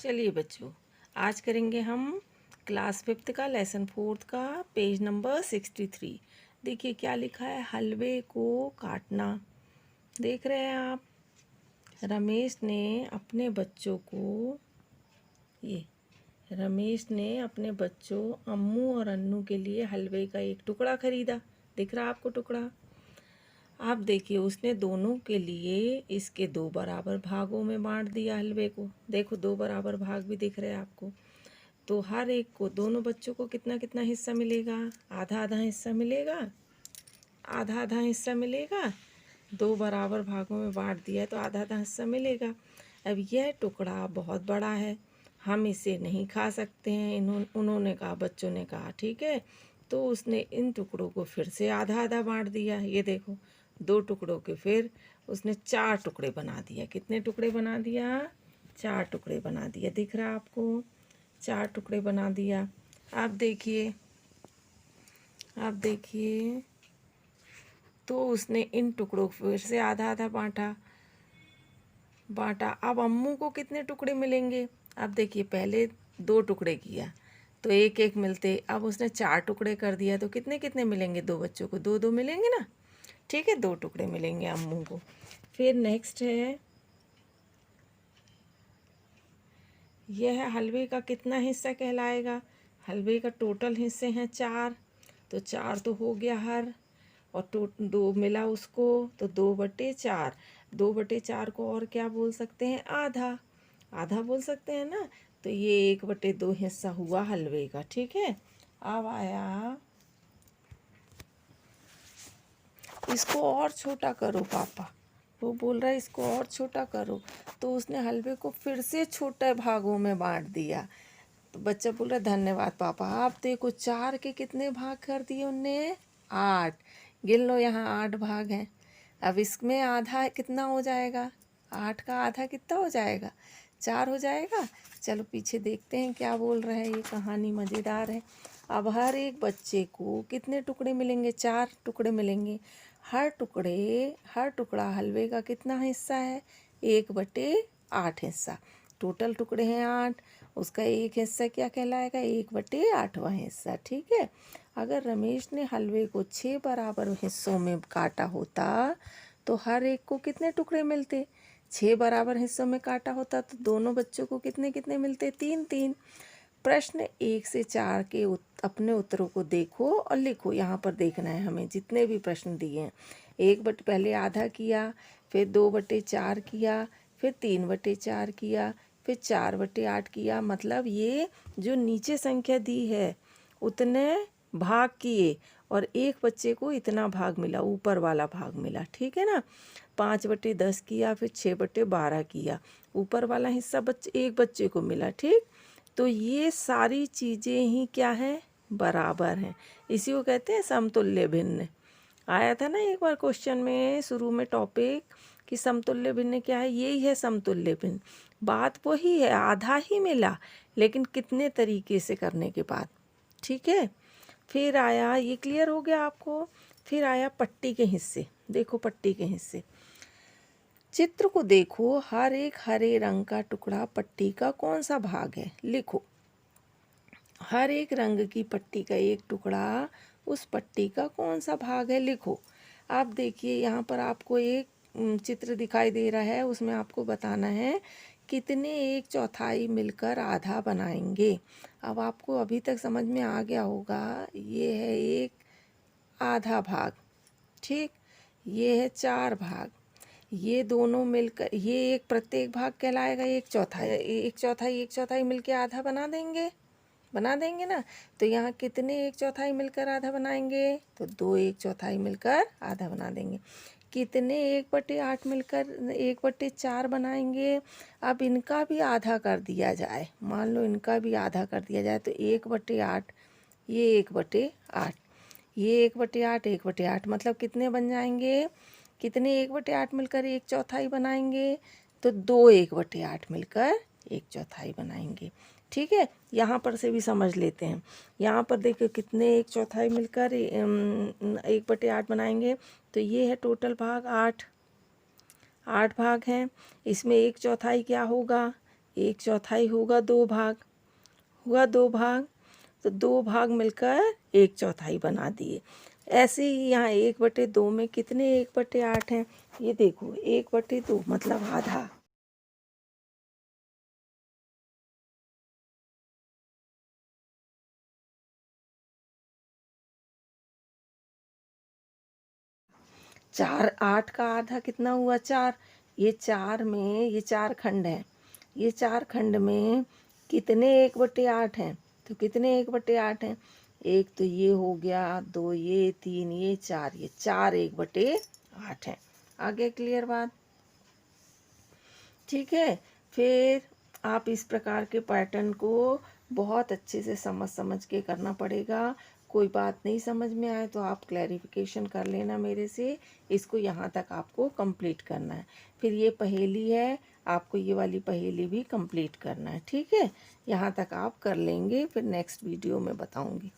चलिए बच्चों, आज करेंगे हम क्लास 5th का लेसन 4th का पेज नंबर 63। देखिए क्या लिखा है, हलवे को काटना। देख रहे हैं आप, रमेश ने अपने बच्चों को ये रमेश ने अपने बच्चों अम्मू और अन्नू के लिए हलवे का एक टुकड़ा खरीदा। दिख रहा आपको टुकड़ा? आप देखिए, उसने दोनों के लिए इसके 2 बराबर भागों में बांट दिया हलवे को। देखो 2 बराबर भाग भी दिख रहे हैं आपको। तो हर एक को, दोनों बच्चों को कितना कितना हिस्सा मिलेगा? आधा आधा हिस्सा मिलेगा। आधा आधा हिस्सा मिलेगा। 2 बराबर भागों में बांट दिया है तो आधा आधा हिस्सा मिलेगा। अब यह टुकड़ा बहुत बड़ा है, हम इसे नहीं खा सकते हैं। उन्होंने कहा, बच्चों ने कहा ठीक है। तो उसने इन टुकड़ों को फिर से आधा आधा बांट दिया। ये देखो, 2 टुकड़ों के फिर उसने 4 टुकड़े बना दिया। कितने टुकड़े बना दिया? 4 टुकड़े बना दिया। दिख रहा आपको? 4 टुकड़े बना दिया। आप देखिए तो उसने इन टुकड़ों को फिर से आधा आधा बांटा। अब अम्मू को कितने टुकड़े मिलेंगे? अब देखिए, पहले 2 टुकड़े किया तो एक एक मिलते। अब उसने 4 टुकड़े कर दिया तो कितने कितने मिलेंगे? 2 बच्चों को 2 2 मिलेंगे ना। ठीक है, 2 टुकड़े मिलेंगे अम्मू को। फिर नेक्स्ट है, यह हलवे का कितना हिस्सा कहलाएगा? हलवे का टोटल हिस्से हैं 4, तो 4 तो हो गया हर, और 2 मिला उसको, तो 2/4। 2/4 को और क्या बोल सकते हैं? आधा। आधा बोल सकते हैं ना। तो ये 1/2 हिस्सा हुआ हलवे का। ठीक है, अब आया, इसको और छोटा करो पापा। वो बोल रहा है इसको और छोटा करो। तो उसने हलवे को फिर से छोटे भागों में बांट दिया। तो बच्चा बोल रहा है, धन्यवाद पापा। आप देखो, 4 के कितने भाग कर दिए उनने? 8। गिन लो, यहाँ 8 भाग हैं। अब इसमें आधा कितना हो जाएगा? 8 का आधा कितना हो जाएगा? 4 हो जाएगा। चलो पीछे देखते हैं क्या बोल रहा है। ये कहानी मज़ेदार है। अब हर एक बच्चे को कितने टुकड़े मिलेंगे? 4 टुकड़े मिलेंगे। हर टुकड़ा हलवे का कितना हिस्सा है? 1/8 हिस्सा। टोटल टुकड़े हैं 8, उसका एक हिस्सा क्या कहलाएगा? 1/8वां हिस्सा। ठीक है। अगर रमेश ने हलवे को 6 बराबर हिस्सों में काटा होता तो हर एक को कितने टुकड़े मिलते? 6 बराबर हिस्सों में काटा होता तो दोनों बच्चों को कितने कितने मिलते? 3 3। प्रश्न 1 से 4 के अपने उत्तरों को देखो और लिखो। यहाँ पर देखना है हमें जितने भी प्रश्न दिए हैं। पहले आधा किया, फिर 2/4 किया, फिर 3/4 किया, फिर 4/8 किया। मतलब ये जो नीचे संख्या दी है उतने भाग किए और एक बच्चे को इतना भाग मिला, ऊपर वाला भाग मिला। ठीक है ना। 5/10 किया, फिर 6/12 किया, ऊपर वाला हिस्सा एक बच्चे को मिला। ठीक, तो ये सारी चीज़ें ही क्या हैं? बराबर हैं। इसी को कहते हैं समतुल्य भिन्न। आया था ना एक बार क्वेश्चन में शुरू में टॉपिक कि समतुल्य भिन्न क्या है? यही है समतुल्य भिन्न। बात वही है, आधा ही मिला लेकिन कितने तरीके से करने के बाद। ठीक है। फिर आया, ये क्लियर हो गया आपको? फिर आया पट्टी के हिस्से। देखो पट्टी के हिस्से, चित्र को देखो। हर एक हरे रंग का टुकड़ा पट्टी का कौन सा भाग है? लिखो। हर एक रंग की पट्टी का एक टुकड़ा उस पट्टी का कौन सा भाग है? लिखो। आप देखिए, यहाँ पर आपको एक चित्र दिखाई दे रहा है, उसमें आपको बताना है कितने 1/4 मिलकर आधा बनाएंगे। अब आपको अभी तक समझ में आ गया होगा, ये है एक आधा भाग। ठीक, ये है 4 भाग, ये दोनों मिलकर ये एक प्रत्येक भाग कहलाएगा 1/4। 1/4 मिलकर आधा बना देंगे ना। तो यहाँ कितने 1/4 मिलकर आधा बनाएंगे? तो 2 1/4 मिलकर आधा बना देंगे। कितने 1/8 मिलकर 1/4 बनाएंगे? अब इनका भी आधा कर दिया जाए, मान लो इनका भी आधा कर दिया जाए तो 1/8, ये 1/8, ये 1/8, 1/8 मतलब कितने बन जाएंगे? कितने 1/8 मिलकर 1/4 बनाएंगे? तो 2 1/8 मिलकर 1/4 बनाएंगे। ठीक है, यहाँ पर से भी समझ लेते हैं। यहाँ पर देखो कितने 1/4 मिलकर 1/8 बनाएंगे। तो ये है टोटल भाग 8 भाग हैं। इसमें 1/4 क्या होगा? एक चौथाई होगा 2 भाग, हुआ 2 भाग, तो 2 भाग मिलकर एक चौथाई बना दिए। ऐसे ही यहाँ 1/2 में कितने 1/8 हैं? ये देखो 1/2 मतलब आधा। चार, 8 का आधा कितना हुआ? 4। ये 4 में ये 4 खंड हैं, ये 4 खंड में कितने 1/8 हैं? तो कितने 1/8 हैं? एक तो ये हो गया, 2 ये, 3 ये, 4 ये, 4 1/8 हैं। आगे क्लियर बात? ठीक है। फिर आप इस प्रकार के पैटर्न को बहुत अच्छे से समझ समझ के करना पड़ेगा। कोई बात नहीं समझ में आए तो आप क्लैरिफिकेशन कर लेना मेरे से। इसको यहाँ तक आपको कंप्लीट करना है। फिर ये पहेली है, आपको ये वाली पहेली भी कंप्लीट करना है। ठीक है, यहाँ तक आप कर लेंगे, फिर नेक्स्ट वीडियो में बताऊँगी।